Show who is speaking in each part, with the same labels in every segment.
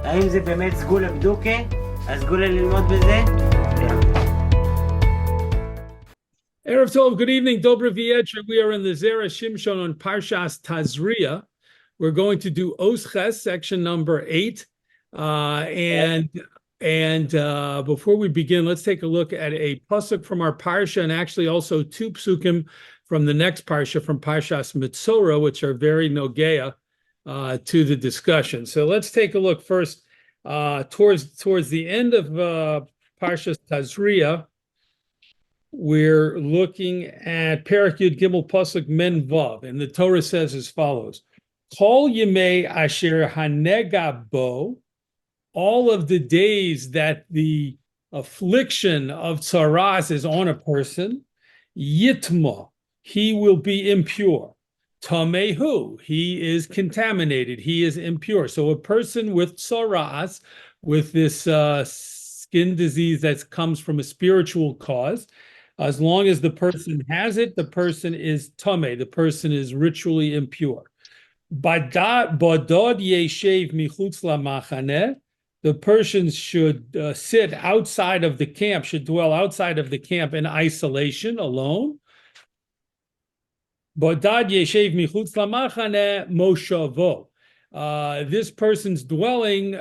Speaker 1: האם זה באמת סגולה בדוקה? הסגולה ללמוד בזה?
Speaker 2: Erev Tov, good evening, Dobre Vietra. We are in the Zera Shimshon on Parsha Tazria. We're going to do Osches, section number 8. And before we begin, let's take a look at a pasuk from our Parsha, and actually also two psukim from the next Parsha, from Parshas Mitzorah, which are very nogea to the discussion. So let's take a look first towards the end of Parsha Tazria. We're looking at Perek Yud Gimel Pasuk Men Vav, and the Torah says as follows: Kol Yemei Asher Hanega Bo, all of the days that the affliction of tzaras is on a person, Yitma, he will be impure. Tamehu, he is contaminated, he is impure. So a person with tzaras, with this skin disease that comes from a spiritual cause, as long as the person has it, the person is tameh, the person is ritually impure. Badod yeshev michutz lamachaneh, the person should sit outside of the camp, should dwell outside of the camp in isolation, alone. Badod yeshev michutz lamachaneh moshavo. This person's dwelling,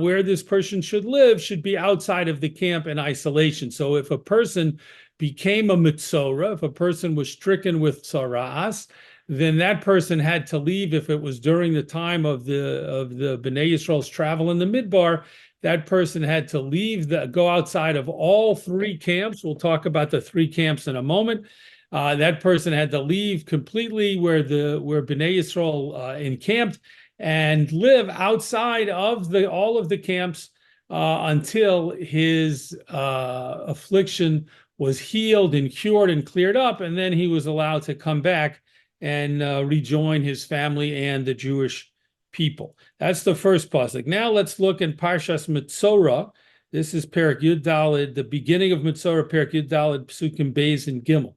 Speaker 2: where this person should live, should be outside of the camp in isolation. So if a person became a mitzorah, if a person was stricken with tzaras, then that person had to leave. If it was during the time of the Bnei Yisrael's travel in the Midbar, that person had to leave, go outside of all three camps. We'll talk about the three camps in a moment. That person had to leave completely where Bnei Yisrael encamped and live outside of all of the camps until his affliction was healed and cured and cleared up, and then he was allowed to come back and rejoin his family and the Jewish people. That's the first pasuk. Now let's look in Parshas Mitzorah. This is Perek Yud Daled, the beginning of Mitzorah, Perek Yud Daled, Psukim Beis and Gimel.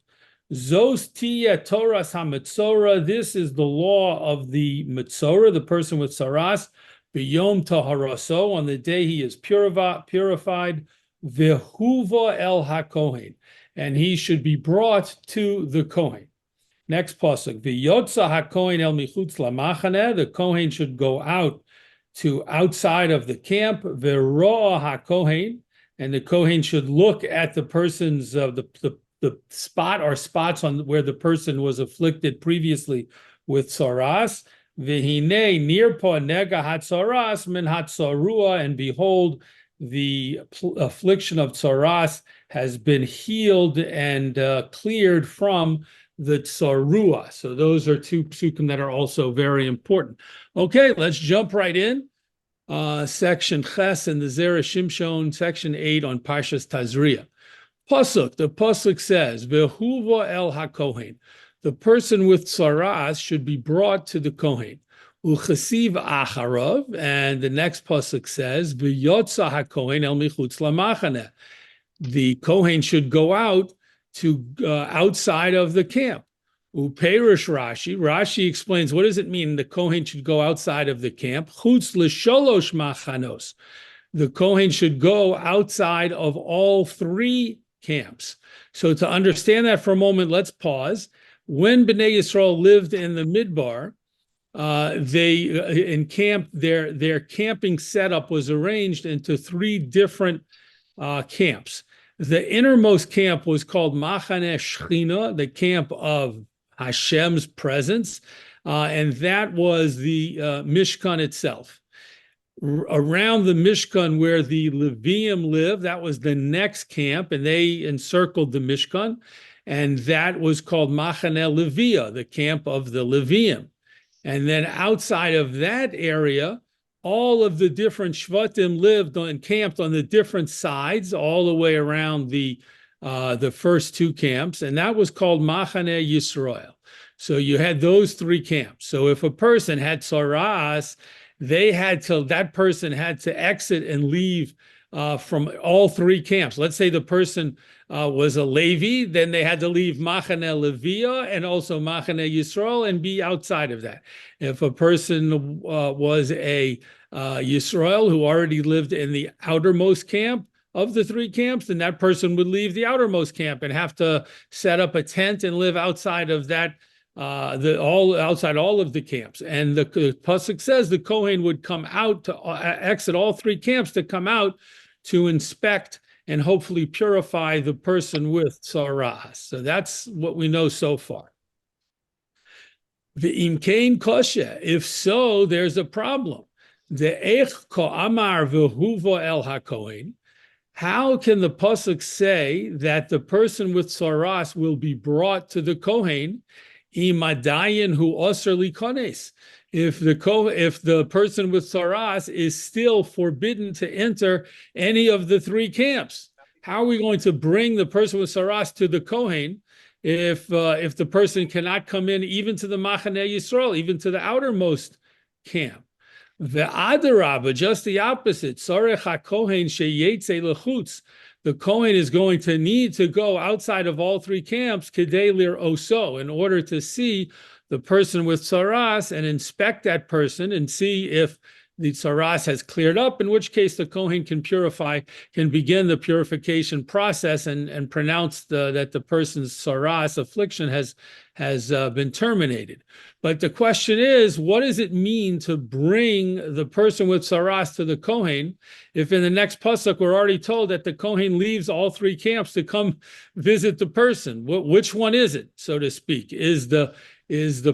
Speaker 2: Zos tiya Toras HaMitzorah, this is the law of the Mitzorah, the person with saras, b'yom taharaso, on the day he is purified, Vehuva el hakohen, and he should be brought to the kohen. Next pasuk, v'yotza hakohen el michutz lamachaneh, the kohen should go out to outside of the camp. Veroa hakohen, and the kohen should look at the person's the spot or spots on where the person was afflicted previously with tzaras. V'hine nirpa nega hatzaras min hatzarua, and behold, the affliction of tzaras has been healed and cleared from the tsarua. So those are two psukim that are also very important. Okay, let's jump right in. Section Ches in the Zera Shimshon, section 8 on Parshas Tazria. Pasuk, the pasuk says, Vehuva el hakohen, the person with tzaras should be brought to the kohen. Uchasiv acharav, and the next pasuk says, "V'yotza hakohen el michutz lamachaneh." The kohen should go out to outside of the camp. Uperish Rashi. Rashi explains, what does it mean? The kohen should go outside of the camp. Chutz l'sholosh machanos. The kohen should go outside of all three camps. So to understand that for a moment, let's pause. When Bnei Yisrael lived in the Midbar, they encamped, their camping setup was arranged into three different camps. The innermost camp was called Machaneh Shechina, the camp of Hashem's presence, and that was the Mishkan itself. Around the Mishkan where the Leviim lived, that was the next camp, and they encircled the Mishkan, and that was called Machaneh Leviah, the camp of the Leviim. And then outside of that area, all of the different Shvatim lived encamped on the different sides, all the way around the first two camps, and that was called Machaneh Yisrael. So you had those three camps. So if a person had tzaras, that person had to exit and leave from all three camps. Let's say the person was a Levi, then they had to leave Machane Leviah and also Machane Yisrael and be outside of that. If a person was a Yisrael who already lived in the outermost camp of the three camps, then that person would leave the outermost camp and have to set up a tent and live outside of that, outside all of the camps. And the pasuk says the Kohen would come out to exit all three camps to come out to inspect and hopefully purify the person with saras. So that's what we know so far. V'im kein kosher. If so, there's a problem. De'ech ko'amar v'huvo el hakohen. How can the pasuk say that the person with saras will be brought to the Kohen? Imadayin hu osir likones. If the person with saras is still forbidden to enter any of the three camps, how are we going to bring the person with saras to the Kohen if the person cannot come in even to the Machane Yisrael, even to the outermost camp? The Adarabah, just the opposite. Sarech HaKohen sheyetze lechutz. The Kohen is going to need to go outside of all three camps, kedei lir'oso, in order to see the person with saras and inspect that person and see if the saras has cleared up, in which case the Kohen can begin the purification process and pronounce that the person's saras affliction has been terminated. But the question is, what does it mean to bring the person with saras to the Kohen if in the next pasuk we're already told that the Kohen leaves all three camps to come visit the person? Which one is it, so to speak? Is the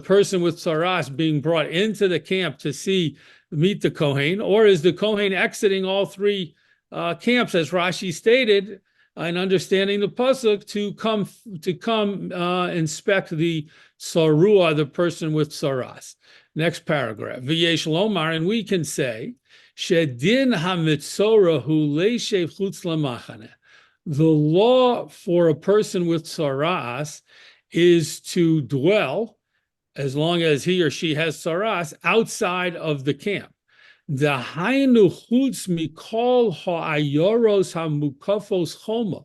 Speaker 2: person with saras being brought into the camp to meet the Kohen, or is the Kohen exiting all three camps, as Rashi stated, and understanding the pasuk to come inspect the sarua, the person with saras? Next paragraph. V'yesh lomar, and we can say, shedin hamitzora hu leishev chutz lamachane. The law for a person with saras is to dwell, as long as he or she has saras, outside of the camp. Dahainu chutz mikol ha'ayoros hamukafos choma,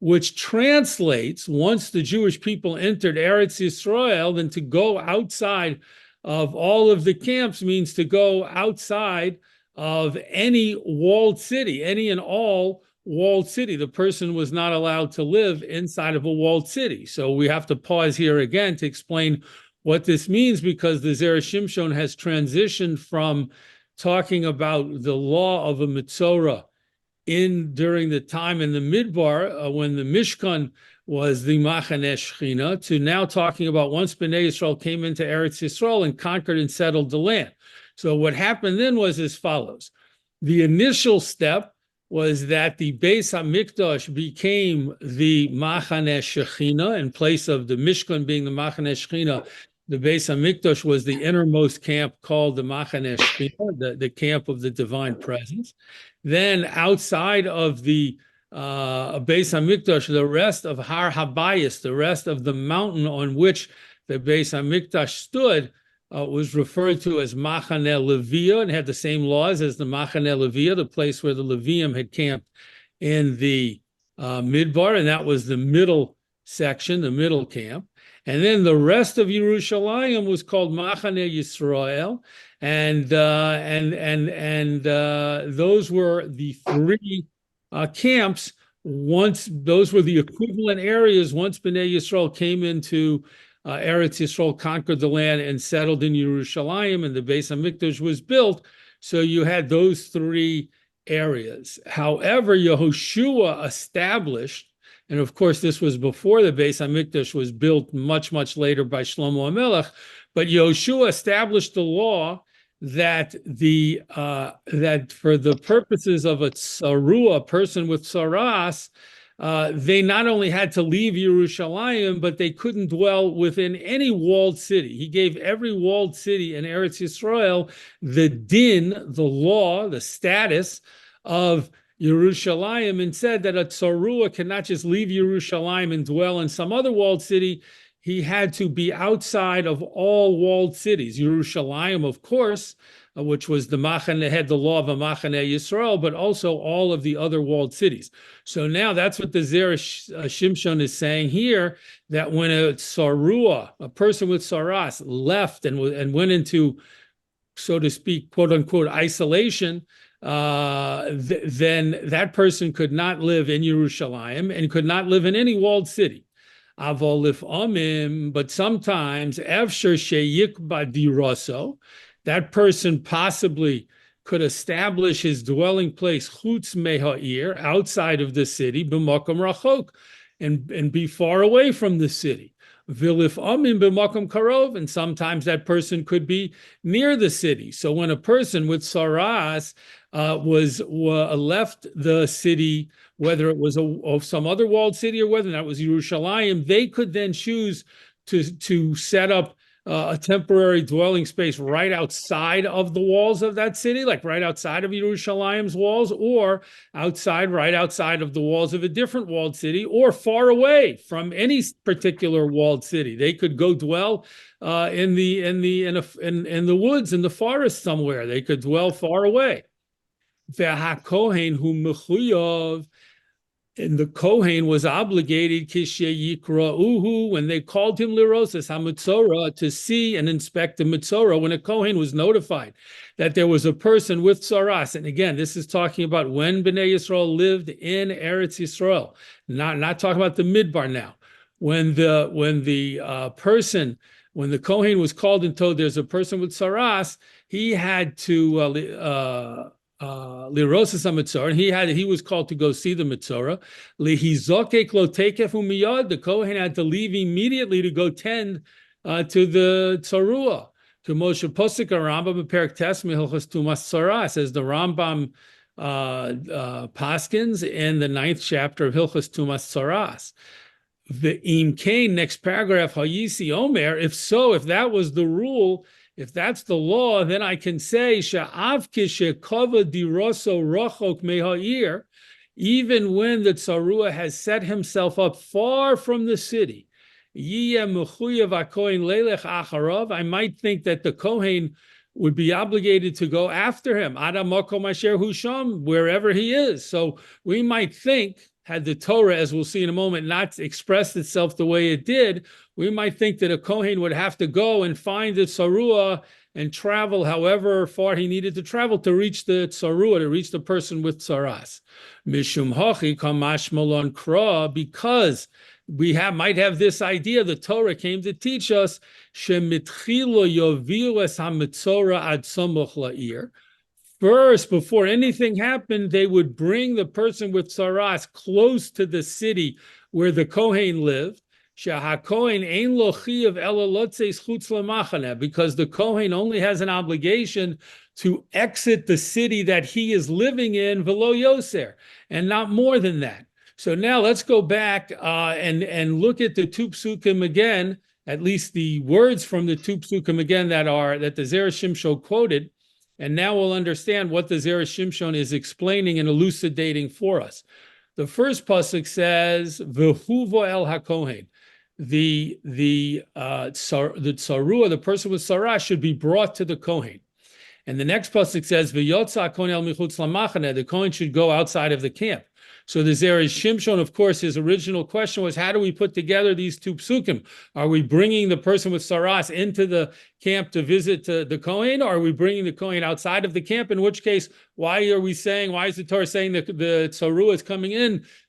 Speaker 2: which translates, once the Jewish people entered Eretz Yisrael, then to go outside of all of the camps means to go outside of any walled city, any and all walled city. The person was not allowed to live inside of a walled city. So we have to pause here again to explain what this means, because the Zera Shimshon has transitioned from talking about the law of a Mitzorah during the time in the Midbar, when the Mishkan was the Machane Shechina, to now talking about once Bnei Yisrael came into Eretz Yisrael and conquered and settled the land. So what happened then was as follows. The initial step was that the Beis HaMikdash became the Machane Shechina in place of the Mishkan being the Machane Shechina. The Beis HaMikdash was the innermost camp called the Machane Shechina, the camp of the divine presence. Then outside of the Beis HaMikdash, the rest of Har Habayis, the rest of the mountain on which the Beis HaMikdash stood, was referred to as Machane Leviah and had the same laws as the Machane Leviah, the place where the Levium had camped in the Midbar, and that was the middle section, the middle camp. And then the rest of Yerushalayim was called Machane Yisrael, and those were the three camps. Once those were the equivalent areas. Once Bnei Yisrael came into Eretz Yisrael, conquered the land, and settled in Yerushalayim, and the Beis HaMikdash was built. So you had those three areas. However, Yehoshua established, and of course, this was before the Beis HaMikdash was built, much, much later by Shlomo HaMelech. But Yehoshua established the law that that for the purposes of a tsarua, person with saras, they not only had to leave Yerushalayim, but they couldn't dwell within any walled city. He gave every walled city in Eretz Yisrael the din, the law, the status of Yerushalayim, and said that a tzarua cannot just leave Yerushalayim and dwell in some other walled city. he had to be outside of all walled cities. Yerushalayim, of course, which was the Machane, had the law of a Machane Yisrael, but also all of the other walled cities. So now that's what the Zera Shimshon is saying here, that when a Sarua, a person with Saras, left and went into, so to speak, quote unquote, isolation, then that person could not live in Yerushalayim and could not live in any walled city. But sometimes, after sheyikba diraso, that person possibly could establish his dwelling place chutz meha'ir, outside of the city, b'makom rachok, and be far away from the city. Vilif amim b'makom karov, and sometimes that person could be near the city. So when a person with saras was left the city, whether it was some other walled city or whether that was Yerushalayim, they could then choose to set up a temporary dwelling space right outside of the walls of that city, like right outside of Yerushalayim's walls, or right outside of the walls of a different walled city, or far away from any particular walled city. They could go dwell in the woods, in the forest somewhere. They could dwell far away. And the Kohen was obligated when they called him lirosas hamitzora, to see and inspect the mitzora. When a Kohen was notified that there was a person with saras, and again, this is talking about when Bnei Yisrael lived in Eretz Yisrael, not talking about the Midbar now. When the Kohen was called and told there's a person with saras, he had to lirosas hamitzora, and he was called to go see the mitzora. Lihizokek lo tekef umiyad, the Kohen had to leave immediately to go tend to the tzarua. To Moshe Posik Rambam Perik Tes Mehilchos Tumas Tzara, says the Rambam Paskins in the 9th chapter of Hilchos Tumas Tzaras. The Imkain, next paragraph, Hayisi Omer, if that was the rule, if that's the law, then I can say, Sha'av kishekava diroso rachok meha'ir, even when the tzarua has set himself up far from the city, I might think that the Kohen would be obligated to go after him, wherever he is. So we might think, had the Torah, as we'll see in a moment, not expressed itself the way it did, we might think that a Kohen would have to go and find the tzarua and travel however far he needed to travel to reach the tzarua, to reach the person with tzaras. Mishum hachi kamash malon kra, because we might have this idea, the Torah came to teach us, shemitchilo yoviu es hamitzora ad samuch la'ir. First, before anything happened, they would bring the person with saras close to the city where the Kohen lived, because the Kohen only has an obligation to exit the city that he is living in, velo yoser, and not more than that. So now let's go back and look at the two psukim again, at least the words from the two psukim again that the Zera Shimshon quoted. And now we'll understand what the Zera Shimshon is explaining and elucidating for us. The first pasuk says, "V'huvo el hakohen." The tzarua, the person with sarah, should be brought to the Kohen. And the next pasuk says, "V'yotza hakohen el michutz lamachane." The Kohen should go outside of the camp. So the Zera Shimshon, of course, his original question was, how do we put together these two psukim? Are we bringing the person with saras into the camp to visit the Kohen, or are we bringing the Kohen outside of the camp? In which case, why is the Torah saying that the tzarua is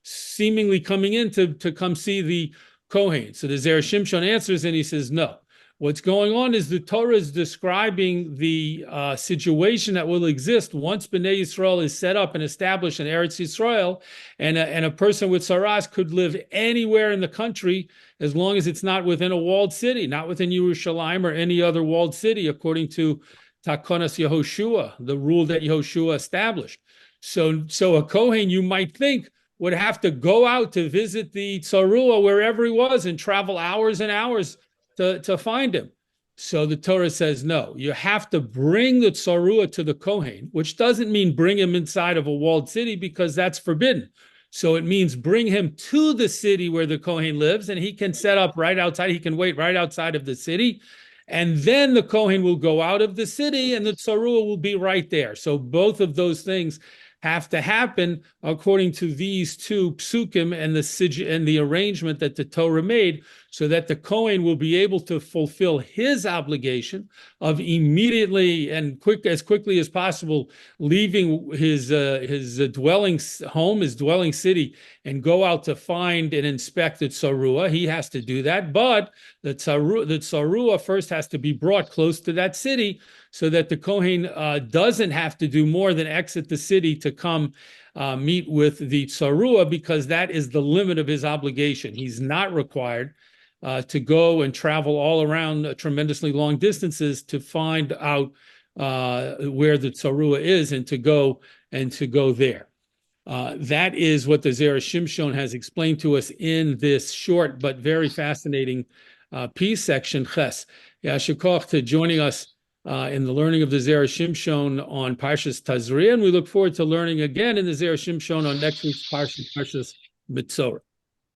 Speaker 2: seemingly coming in to come see the Kohen? So the Zera Shimshon answers and he says, no. What's going on is the Torah is describing the situation that will exist once Bnei Yisrael is set up and established in Eretz Yisrael, and a person with saras could live anywhere in the country as long as it's not within a walled city, not within Yerushalayim or any other walled city, according to Takonas Yehoshua, the rule that Yehoshua established. So a Kohen, you might think, would have to go out to visit the tzarua wherever he was and travel hours and hours to find him. So the Torah says, no, you have to bring the tzarua to the Kohen, which doesn't mean bring him inside of a walled city, because that's forbidden. So it means bring him to the city where the Kohen lives, and he can set up right outside. He can wait right outside of the city. And then the Kohen will go out of the city and the tzarua will be right there. So both of those things have to happen according to these two psukim and the arrangement that the Torah made, so that the Kohen will be able to fulfill his obligation of immediately and as quickly as possible leaving his dwelling home, his dwelling city, and go out to find and inspect the tzarua. He has to do that, but the tzarua first has to be brought close to that city, so that the Kohen doesn't have to do more than exit the city to come meet with the tzarua, because that is the limit of his obligation. He's not required to go and travel all around tremendously long distances to find out where the tzarua is and to go there. That is what the Zera Shimshon has explained to us in this short but very fascinating piece, section Ches. Yasher koach to joining us in the learning of the Zera Shimshon on Parsha Tazria, and we look forward to learning again in the Zera Shimshon on next week's Parsha Mitzorah.